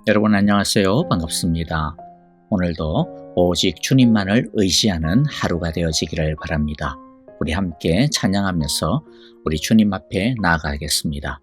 여러분 안녕하세요. 반갑습니다. 오늘도 오직 주님만을 의지하는 하루가 되어지기를 바랍니다. 우리 함께 찬양하면서 우리 주님 앞에 나아가겠습니다.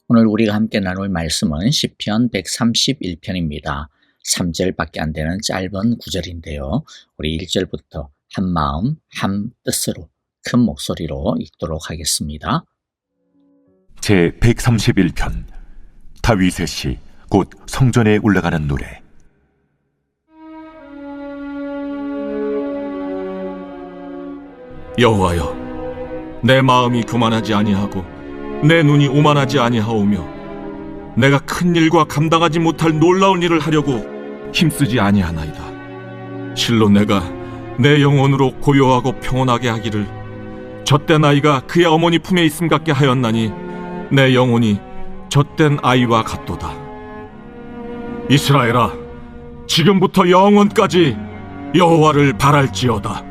오늘 우리가 함께 나눌 말씀은 시편 131편입니다. 3절밖에 안 되는 짧은 구절인데요. 우리 1절부터 한 마음, 한 뜻으로 큰 목소리로 읽도록 하겠습니다. 제 131편 다윗의 시 곧 성전에 올라가는 노래. 여호와여, 내 마음이 교만하지 아니하고 내 눈이 오만하지 아니하오며 내가 큰 일과 감당하지 못할 놀라운 일을 하려고 힘쓰지 아니하나이다. 실로 내가 내 영혼으로 고요하고 평온하게 하기를 젖된 아이가 그의 어머니 품에 있음 같게 하였나니 내 영혼이 젖된 아이와 같도다. 이스라엘아, 지금부터 영원까지 여호와를 바랄지어다.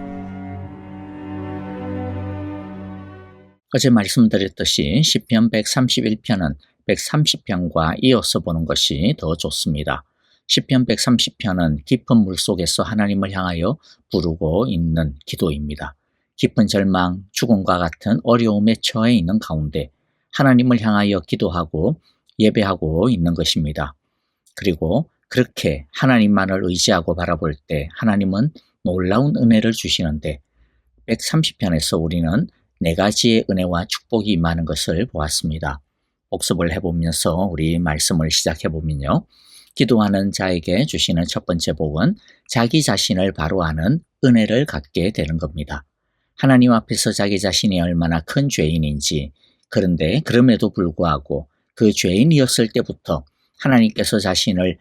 어제 말씀드렸듯이 시편 131편은 130편과 이어서 보는 것이 더 좋습니다. 시편 130편은 깊은 물속에서 하나님을 향하여 부르고 있는 기도입니다. 깊은 절망, 죽음과 같은 어려움에 처해 있는 가운데 하나님을 향하여 기도하고 예배하고 있는 것입니다. 그리고 그렇게 하나님만을 의지하고 바라볼 때 하나님은 놀라운 은혜를 주시는데 130편에서 우리는 4가지의 은혜와 축복이 임하는 것을 보았습니다. 복습을 해보면서 우리 말씀을 시작해보면요. 기도하는 자에게 주시는 첫 번째 복은 자기 자신을 바로 아는 은혜를 갖게 되는 겁니다. 하나님 앞에서 자기 자신이 얼마나 큰 죄인인지, 그런데 그럼에도 불구하고 그 죄인이었을 때부터 하나님께서 자신을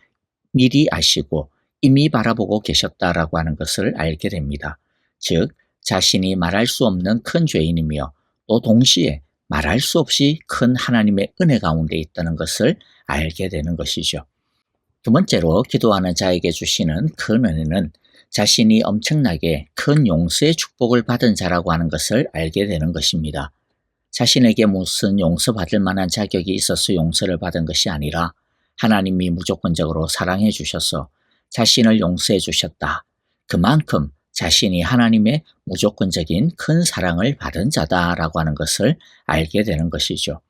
미리 아시고 이미 바라보고 계셨다라고 하는 것을 알게 됩니다. 즉, 자신이 말할 수 없는 큰 죄인이며 또 동시에 말할 수 없이 큰 하나님의 은혜 가운데 있다는 것을 알게 되는 것이죠. 두 번째로 기도하는 자에게 주시는 큰 은혜는 자신이 엄청나게 큰 용서의 축복을 받은 자라고 하는 것을 알게 되는 것입니다. 자신에게 무슨 용서받을 만한 자격이 있어서 용서를 받은 것이 아니라 하나님이 무조건적으로 사랑해 주셔서 자신을 용서해 주셨다. 그만큼 자신이 하나님의 무조건적인 큰 사랑을 받은 자다라고 하는 것을 알게 되는 것이죠.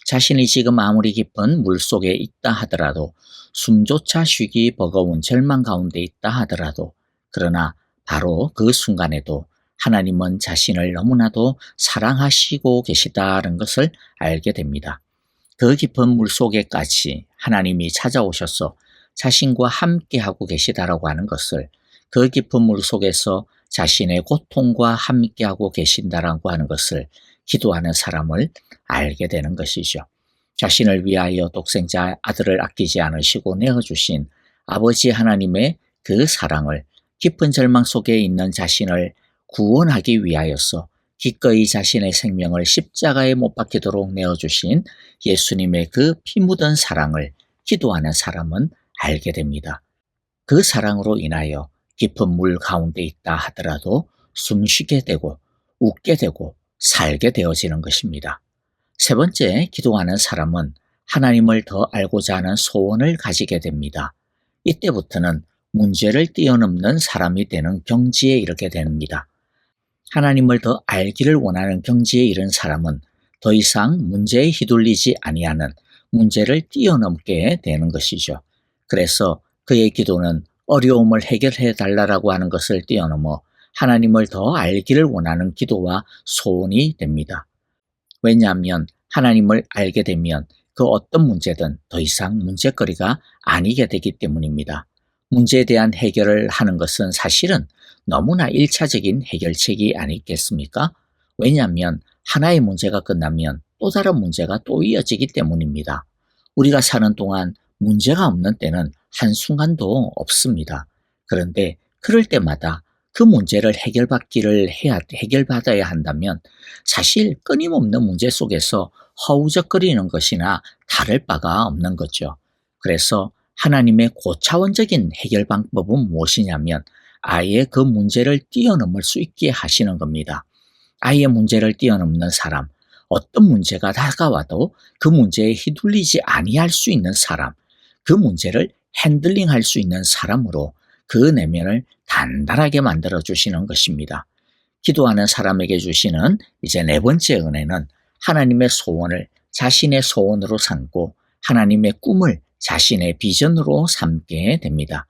자신이 지금 아무리 깊은 물속에 있다 하더라도, 숨조차 쉬기 버거운 절망 가운데 있다 하더라도, 그러나 바로 그 순간에도 하나님은 자신을 너무나도 사랑하시고 계시다는 것을 알게 됩니다. 그 깊은 물속에까지 하나님이 찾아오셔서 자신과 함께하고 계시다라고 하는 것을, 그 깊은 물속에서 자신의 고통과 함께하고 계신다라고 하는 것을 기도하는 사람을 알게 되는 것이죠. 자신을 위하여 독생자 아들을 아끼지 않으시고 내어주신 아버지 하나님의 그 사랑을, 깊은 절망 속에 있는 자신을 구원하기 위하여서 기꺼이 자신의 생명을 십자가에 못 박히도록 내어주신 예수님의 그 피 묻은 사랑을 기도하는 사람은 알게 됩니다. 그 사랑으로 인하여 깊은 물 가운데 있다 하더라도 숨쉬게 되고 웃게 되고 살게 되어지는 것입니다. 세 번째, 기도하는 사람은 하나님을 더 알고자 하는 소원을 가지게 됩니다. 이때부터는 문제를 뛰어넘는 사람이 되는 경지에 이르게 됩니다. 하나님을 더 알기를 원하는 경지에 이른 사람은 더 이상 문제에 휘둘리지 아니하는, 문제를 뛰어넘게 되는 것이죠. 그래서 그의 기도는 어려움을 해결해 달라고 하는 것을 뛰어넘어 하나님을 더 알기를 원하는 기도와 소원이 됩니다. 왜냐하면 하나님을 알게 되면 그 어떤 문제든 더 이상 문제거리가 아니게 되기 때문입니다. 문제에 대한 해결을 하는 것은 사실은 너무나 1차적인 해결책이 아니겠습니까? 왜냐하면 하나의 문제가 끝나면 또 다른 문제가 또 이어지기 때문입니다. 우리가 사는 동안 문제가 없는 때는 한순간도 없습니다. 그런데 그럴 때마다 그 문제를 해결받아야 한다면 사실 끊임없는 문제 속에서 허우적거리는 것이나 다를 바가 없는 거죠. 그래서 하나님의 고차원적인 해결 방법은 무엇이냐면 아예 그 문제를 뛰어넘을 수 있게 하시는 겁니다. 아예 문제를 뛰어넘는 사람, 어떤 문제가 다가와도 그 문제에 휘둘리지 아니할 수 있는 사람, 그 문제를 핸들링할 수 있는 사람으로 그 내면을 단단하게 만들어 주시는 것입니다. 기도하는 사람에게 주시는 이제 네 번째 은혜는 하나님의 소원을 자신의 소원으로 삼고 하나님의 꿈을 자신의 비전으로 삼게 됩니다.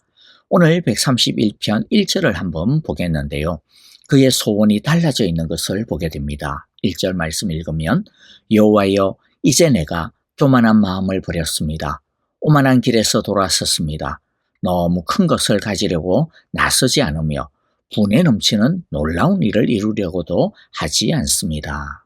오늘 131편 1절을 한번 보겠는데요. 그의 소원이 달라져 있는 것을 보게 됩니다. 1절 말씀 읽으면 여호와여 이제 내가 교만한 마음을 버렸습니다. 오만한 길에서 돌아섰습니다. 너무 큰 것을 가지려고 나서지 않으며 분에 넘치는 놀라운 일을 이루려고도 하지 않습니다.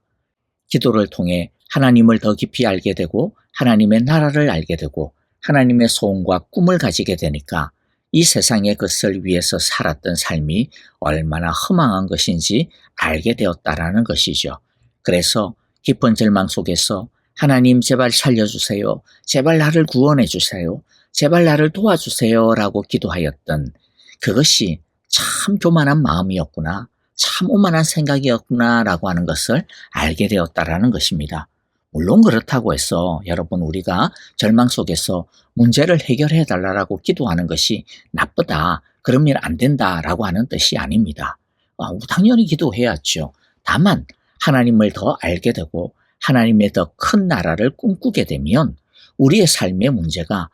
기도를 통해 하나님을 더 깊이 알게 되고 하나님의 나라를 알게 되고 하나님의 소원과 꿈을 가지게 되니까 이 세상의 것을 위해서 살았던 삶이 얼마나 허망한 것인지 알게 되었다라는 것이죠. 그래서 깊은 절망 속에서 하나님 제발 살려주세요. 제발 나를 구원해 주세요. 제발 나를 도와주세요 라고 기도하였던 그것이 참 교만한 마음이었구나. 참 오만한 생각이었구나라고 하는 것을 알게 되었다라는 것입니다. 물론 그렇다고 해서 여러분 우리가 절망 속에서 문제를 해결해 달라고 기도하는 것이 나쁘다, 그러면 안 된다라고 하는 뜻이 아닙니다. 당연히 기도해야죠. 다만 하나님을 더 알게 되고 하나님의 더 큰 나라를 꿈꾸게 되면 우리의 삶의 문제가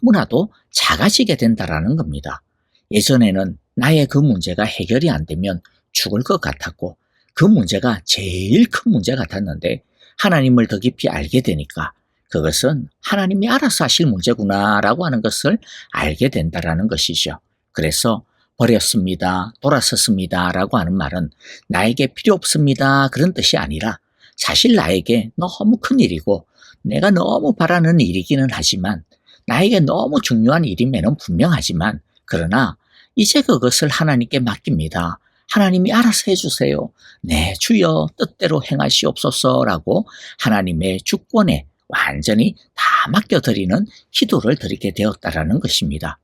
너무나도 작아지게 된다라는 겁니다. 예전에는 나의 그 문제가 해결이 안 되면 죽을 것 같았고 그 문제가 제일 큰 문제 같았는데 하나님을 더 깊이 알게 되니까 그것은 하나님이 알아서 하실 문제구나라고 하는 것을 알게 된다라는 것이죠. 그래서 버렸습니다, 돌아섰습니다 라고 하는 말은 나에게 필요 없습니다 그런 뜻이 아니라 사실 나에게 너무 큰 일이고 내가 너무 바라는 일이기는 하지만 나에게 너무 중요한 일임에는 분명하지만 그러나 이제 그것을 하나님께 맡깁니다. 하나님이 알아서 해주세요. 네, 주여 뜻대로 행하시옵소서라고 하나님의 주권에 완전히 다 맡겨드리는 기도를 드리게 되었다라는 것입니다.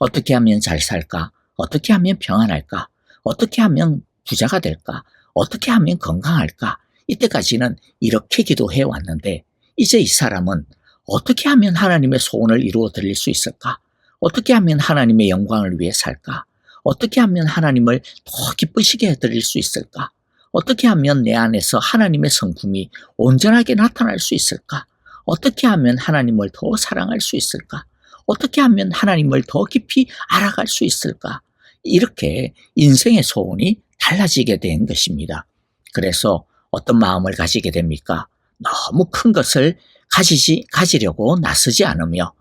어떻게 하면 잘 살까? 어떻게 하면 평안할까? 어떻게 하면 부자가 될까? 어떻게 하면 건강할까? 이때까지는 이렇게 기도해 왔는데 이제 이 사람은 어떻게 하면 하나님의 소원을 이루어 드릴 수 있을까? 어떻게 하면 하나님의 영광을 위해 살까? 어떻게 하면 하나님을 더 기쁘시게 해드릴 수 있을까? 어떻게 하면 내 안에서 하나님의 성품이 온전하게 나타날 수 있을까? 어떻게 하면 하나님을 더 사랑할 수 있을까? 어떻게 하면 하나님을 더 깊이 알아갈 수 있을까? 이렇게 인생의 소원이 달라지게 된 것입니다. 그래서 어떤 마음을 가지게 됩니까? 너무 큰 것을 가지려고 나서지 않으며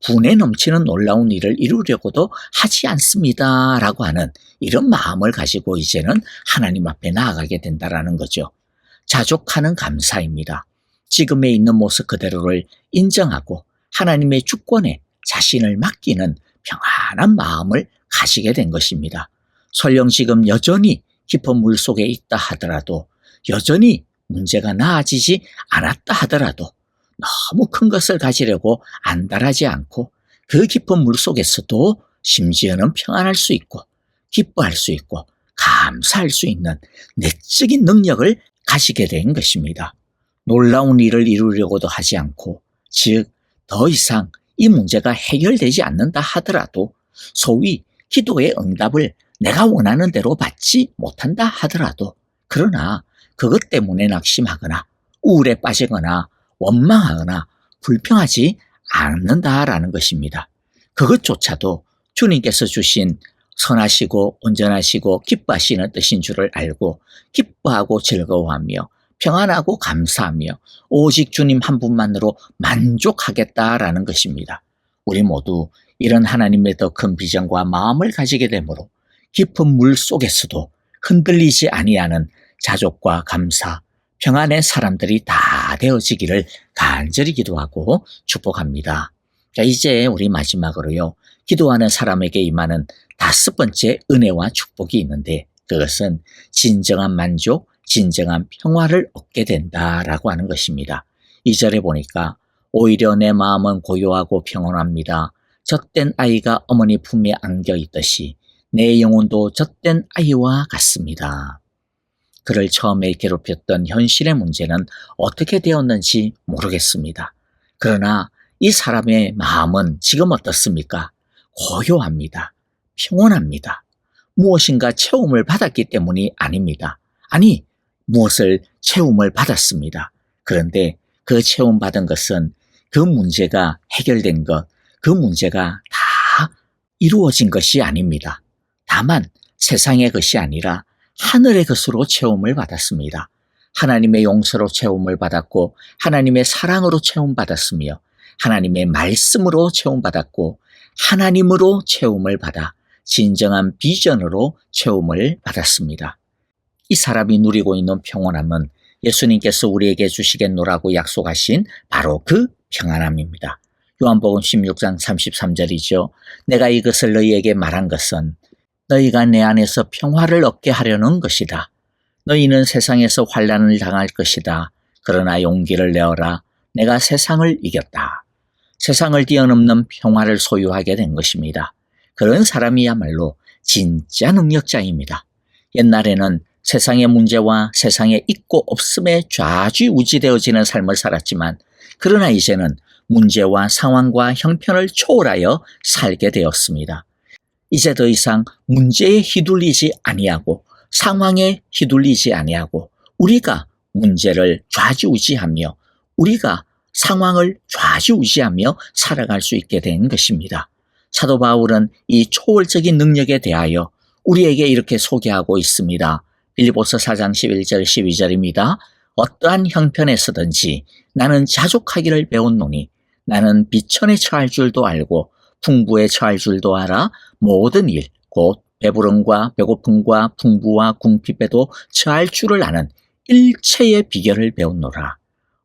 분에 넘치는 놀라운 일을 이루려고도 하지 않습니다 라고 하는 이런 마음을 가지고 이제는 하나님 앞에 나아가게 된다는 거죠. 자족하는 감사입니다. 지금에 있는 모습 그대로를 인정하고 하나님의 주권에 자신을 맡기는 평안한 마음을 가지게 된 것입니다. 설령 지금 여전히 깊은 물 속에 있다 하더라도 여전히 문제가 나아지지 않았다 하더라도 너무 큰 것을 가지려고 안달하지 않고 그 깊은 물 속에서도 심지어는 평안할 수 있고 기뻐할 수 있고 감사할 수 있는 내적인 능력을 가지게 된 것입니다. 놀라운 일을 이루려고도 하지 않고 즉 더 이상 이 문제가 해결되지 않는다 하더라도 소위 기도의 응답을 내가 원하는 대로 받지 못한다 하더라도 그러나 그것 때문에 낙심하거나 우울에 빠지거나 원망하거나 불평하지 않는다라는 것입니다. 그것조차도 주님께서 주신 선하시고 온전하시고 기뻐하시는 뜻인 줄을 알고 기뻐하고 즐거워하며 평안하고 감사하며 오직 주님 한 분만으로 만족하겠다라는 것입니다. 우리 모두 이런 하나님의 더 큰 비전과 마음을 가지게 되므로 깊은 물 속에서도 흔들리지 아니하는 자족과 감사, 평안의 사람들이 다 되어지기를 간절히 기도하고 축복합니다. 자, 이제 우리 마지막으로요. 기도하는 사람에게 임하는 5번째 은혜와 축복이 있는데 그것은 진정한 만족, 진정한 평화를 얻게 된다라고 하는 것입니다. 2절에 보니까 오히려 내 마음은 고요하고 평온합니다. 젖된 아이가 어머니 품에 안겨 있듯이 내 영혼도 젖된 아이와 같습니다. 그를 처음에 괴롭혔던 현실의 문제는 어떻게 되었는지 모르겠습니다. 그러나 이 사람의 마음은 지금 어떻습니까? 고요합니다. 평온합니다. 무엇인가 채움을 받았기 때문이 아닙니다. 아니, 무엇을 채움을 받았습니다. 그런데 그 채움받은 것은 그 문제가 해결된 것, 그 문제가 다 이루어진 것이 아닙니다. 다만 세상의 것이 아니라 하늘의 것으로 채움을 받았습니다. 하나님의 용서로 채움을 받았고 하나님의 사랑으로 채움받았으며 하나님의 말씀으로 채움받았고 하나님으로 채움을 받아 진정한 비전으로 채움을 받았습니다. 이 사람이 누리고 있는 평온함은 예수님께서 우리에게 주시겠노라고 약속하신 바로 그 평안함입니다. 요한복음 16장 33절이죠. 내가 이것을 너희에게 말한 것은 너희가 내 안에서 평화를 얻게 하려는 것이다. 너희는 세상에서 환난을 당할 것이다. 그러나 용기를 내어라. 내가 세상을 이겼다. 세상을 뛰어넘는 평화를 소유하게 된 것입니다. 그런 사람이야말로 진짜 능력자입니다. 옛날에는 세상의 문제와 세상의 있고 없음에 좌지우지되어지는 삶을 살았지만 그러나 이제는 문제와 상황과 형편을 초월하여 살게 되었습니다. 이제 더 이상 문제에 휘둘리지 아니하고 상황에 휘둘리지 아니하고 우리가 문제를 좌지우지하며 우리가 상황을 좌지우지하며 살아갈 수 있게 된 것입니다. 사도 바울은 이 초월적인 능력에 대하여 우리에게 이렇게 소개하고 있습니다. 빌립보서 4장 11절 12절입니다. 어떠한 형편에서든지 나는 자족하기를 배웠노니 나는 비천에 처할 줄도 알고 풍부에 처할 줄도 알아 모든 일 곧 배부름과 배고픔과 풍부와 궁핍에도 처할 줄을 아는 일체의 비결을 배웠노라.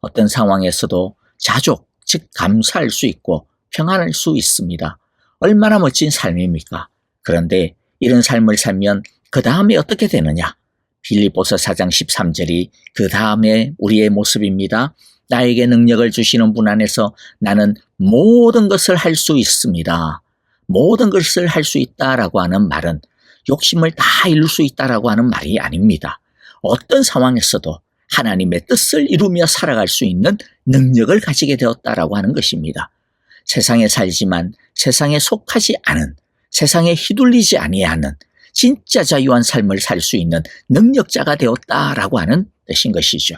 어떤 상황에서도 자족, 즉 감사할 수 있고 평안할 수 있습니다. 얼마나 멋진 삶입니까? 그런데 이런 삶을 살면 그 다음에 어떻게 되느냐? 빌립보서 4장 13절이 그 다음에 우리의 모습입니다. 나에게 능력을 주시는 분 안에서 나는 모든 것을 할 수 있습니다. 모든 것을 할 수 있다라고 하는 말은 욕심을 다 이룰 수 있다라고 하는 말이 아닙니다. 어떤 상황에서도 하나님의 뜻을 이루며 살아갈 수 있는 능력을 가지게 되었다라고 하는 것입니다. 세상에 살지만 세상에 속하지 않은, 세상에 휘둘리지 아니하는 진짜 자유한 삶을 살 수 있는 능력자가 되었다라고 하는 뜻인 것이죠.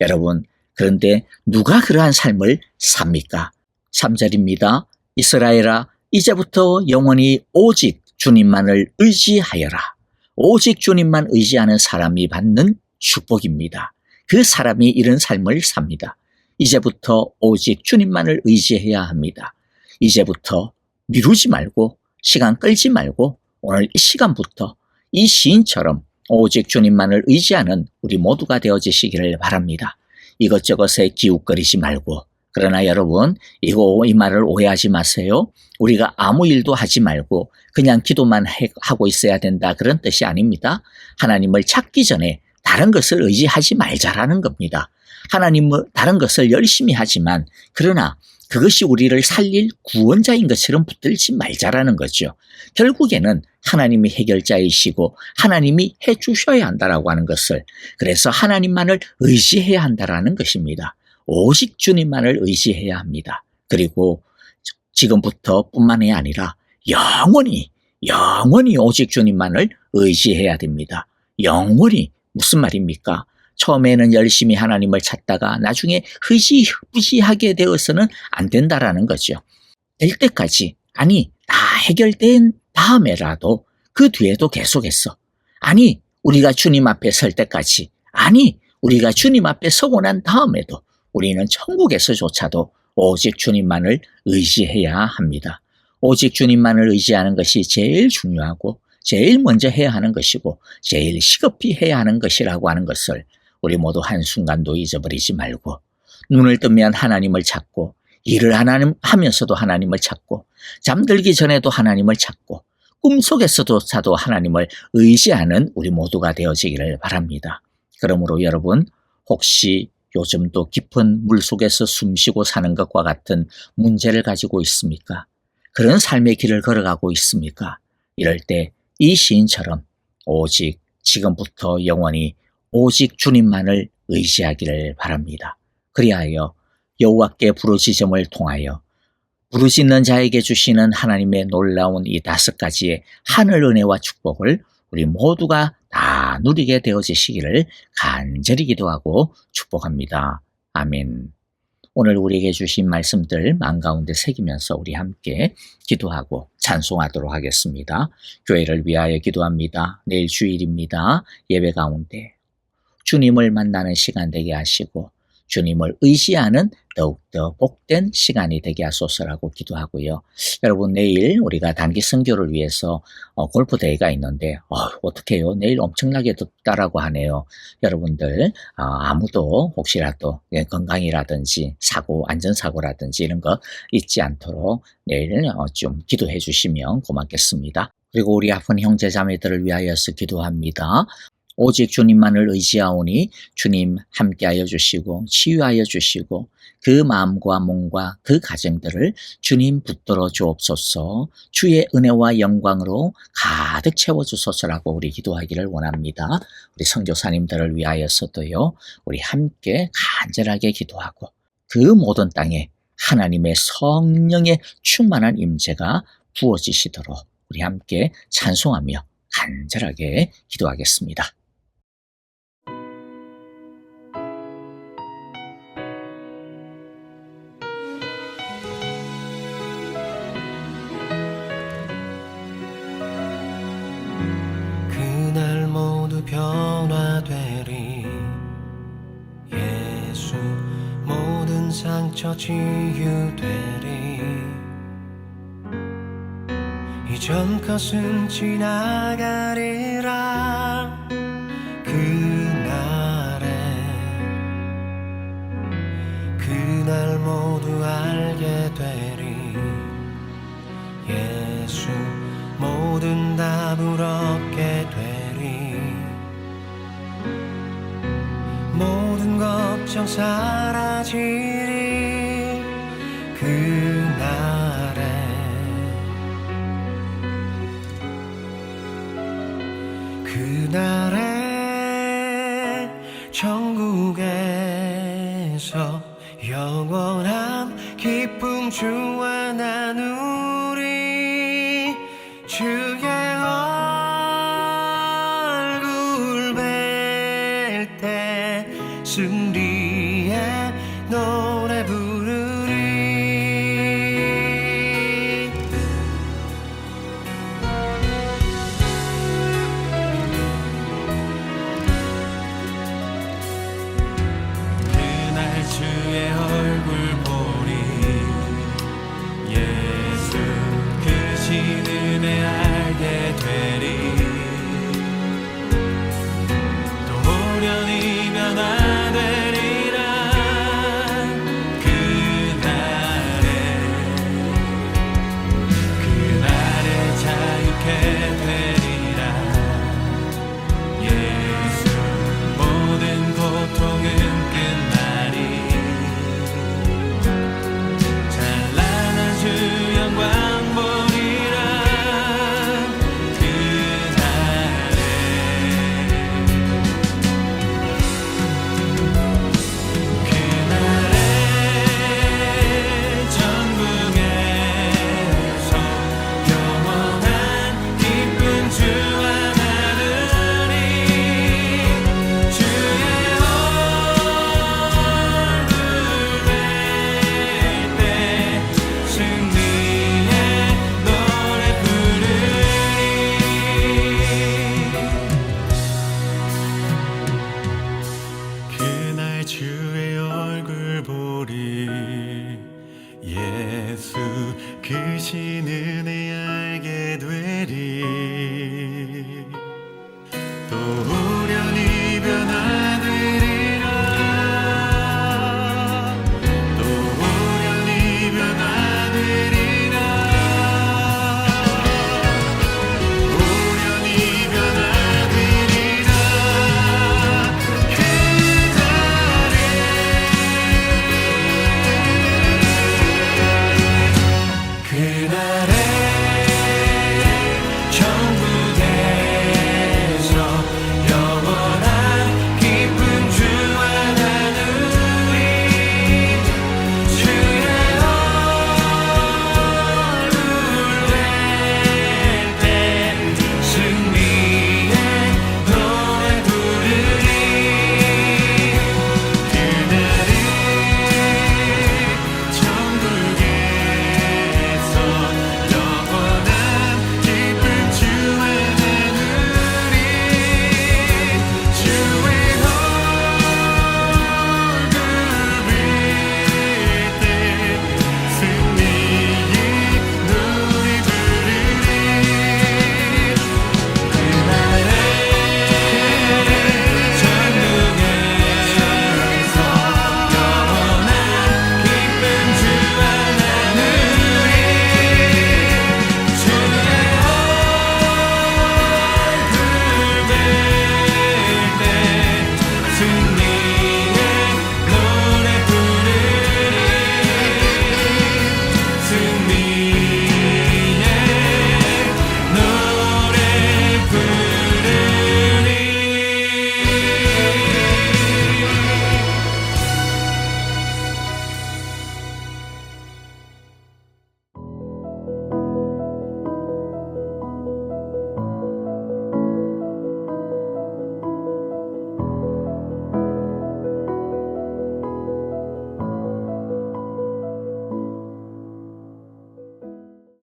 여러분, 그런데 누가 그러한 삶을 삽니까? 3절입니다. 이스라엘아, 이제부터 영원히 오직 주님만을 의지하여라. 오직 주님만 의지하는 사람이 받는 축복입니다. 그 사람이 이런 삶을 삽니다. 이제부터 오직 주님만을 의지해야 합니다. 이제부터 미루지 말고 시간 끌지 말고 오늘 이 시간부터 이 시인처럼 오직 주님만을 의지하는 우리 모두가 되어지시기를 바랍니다. 이것저것에 기웃거리지 말고, 그러나 여러분 이 말을 오해하지 마세요. 우리가 아무 일도 하지 말고 그냥 기도만 하고 있어야 된다, 그런 뜻이 아닙니다. 하나님을 찾기 전에 다른 것을 의지하지 말자라는 겁니다. 하나님은 다른 것을 열심히 하지만 그러나 그것이 우리를 살릴 구원자인 것처럼 붙들지 말자라는 거죠. 결국에는 하나님이 해결자이시고 하나님이 해주셔야 한다라고 하는 것을, 그래서 하나님만을 의지해야 한다라는 것입니다. 오직 주님만을 의지해야 합니다. 그리고 지금부터 뿐만이 아니라 영원히 오직 주님만을 의지해야 됩니다. 영원히 무슨 말입니까? 처음에는 열심히 하나님을 찾다가 나중에 흐지부지하게 되어서는 안 된다라는 거죠. 될 때까지, 아니 다 해결된 다음에라도 그 뒤에도 계속해서, 아니 우리가 주님 앞에 설 때까지, 아니 우리가 주님 앞에 서고 난 다음에도 우리는 천국에서조차도 오직 주님만을 의지해야 합니다. 오직 주님만을 의지하는 것이 제일 중요하고 제일 먼저 해야 하는 것이고 제일 시급히 해야 하는 것이라고 하는 것을 우리 모두 한순간도 잊어버리지 말고, 눈을 뜨면 하나님을 찾고, 일을 하면서도 하나님을 찾고, 잠들기 전에도 하나님을 찾고, 꿈속에서조차도 하나님을 의지하는 우리 모두가 되어지기를 바랍니다. 그러므로 여러분, 혹시 요즘도 깊은 물속에서 숨쉬고 사는 것과 같은 문제를 가지고 있습니까? 그런 삶의 길을 걸어가고 있습니까? 이럴 때 이 시인처럼 오직 지금부터 영원히 오직 주님만을 의지하기를 바랍니다. 그리하여 여호와께 부르짖음을 통하여 부르짖는 자에게 주시는 하나님의 놀라운 이 5가지의 하늘 은혜와 축복을 우리 모두가 다 누리게 되어지시기를 간절히 기도하고 축복합니다. 아멘. 오늘 우리에게 주신 말씀들 마음 가운데 새기면서 우리 함께 기도하고 찬송하도록 하겠습니다. 교회를 위하여 기도합니다. 내일 주일입니다. 예배 가운데 주님을 만나는 시간 되게 하시고 주님을 의지하는 더욱더 복된 시간이 되게 하소서라고 기도하고요. 여러분, 내일 우리가 단기 선교를 위해서 골프 대회가 있는데 어떡해요? 내일 엄청나게 덥다라고 하네요. 여러분들 아무도 혹시라도 건강이라든지 안전사고라든지 이런 거 잊지 않도록 내일 좀 기도해 주시면 고맙겠습니다. 그리고 우리 아픈 형제 자매들을 위하여서 기도합니다. 오직 주님만을 의지하오니 주님 함께하여 주시고 치유하여 주시고 그 마음과 몸과 그 가정들을 주님 붙들어 주옵소서. 주의 은혜와 영광으로 가득 채워주소서라고 우리 기도하기를 원합니다. 우리 선교사님들을 위하여서도요. 우리 함께 간절하게 기도하고 그 모든 땅에 하나님의 성령의 충만한 임재가 부어지시도록 우리 함께 찬송하며 간절하게 기도하겠습니다. 그날 모두 변화되리. 예수 모든 상처 치유되리. 이전 것은 지나가리라. 그날 모두 알게 되리. 예수 모든 답을 얻게 되리. 모든 걱정 사라지리. 그날에 천국에서 영원한 기쁨 주와 나누리. 주의 얼굴 뵐 때 승리의 노래 부르리. 그날 주의 얼굴 보리. 예수 그 신은혜 알게 되리. 또 호련히 변화되리라. 그날에 자유케 되리라. 예수 모든 고통은 끝나리. 찬란한 주 영광 보리라. 그날에 천국에서 영원한 기쁨 주와 나누리. 주의 얼굴 뵐 때 승리의 노래 부르리. 그날 주의 얼굴 보리. 예수 그 신은혜 알게 되리. 또 호련히 변화되리라. 또 호련히 변화되리라. 호련히 변화되리라. 그날에